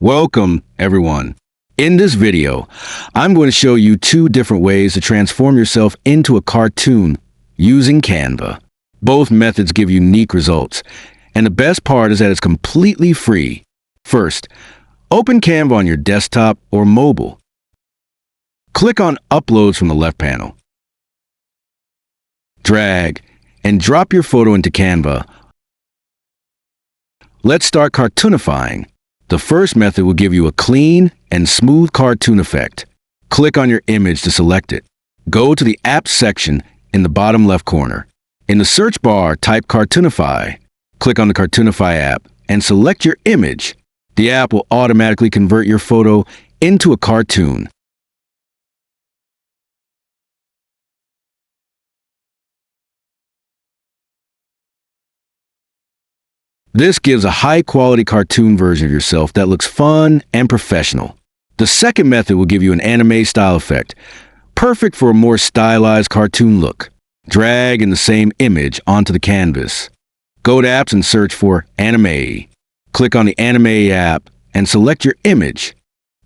Welcome, everyone. In this video, I'm going to show you two different ways to transform yourself into a cartoon using Canva. Both methods give unique results, and the best part is that it's completely free. First, open Canva on your desktop or mobile. Click on Uploads from the left panel. Drag and drop your photo into Canva. Let's start cartoonifying. The first method will give you a clean and smooth cartoon effect. Click on your image to select it. Go to the Apps section in the bottom left corner. In the search bar, type Cartoonify. Click on the Cartoonify app and select your image. The app will automatically convert your photo into a cartoon. This gives a high-quality cartoon version of yourself that looks fun and professional. The second method will give you an anime style effect, perfect for a more stylized cartoon look. Drag in the same image onto the canvas. Go to Apps and search for Anime. Click on the Anime app and select your image.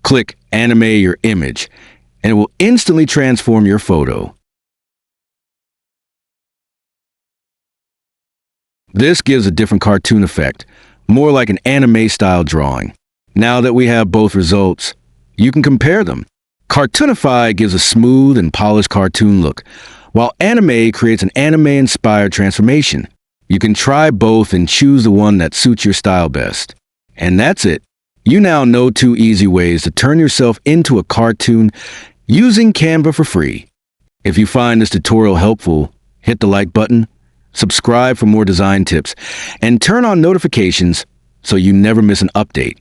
Click Animate your image, and it will instantly transform your photo. This gives a different cartoon effect, more like an anime-style drawing. Now that we have both results, you can compare them. Cartoonify gives a smooth and polished cartoon look, while Anime creates an anime-inspired transformation. You can try both and choose the one that suits your style best. And that's it. You now know two easy ways to turn yourself into a cartoon using Canva for free. If you find this tutorial helpful, hit the like button, subscribe for more design tips, and turn on notifications so you never miss an update.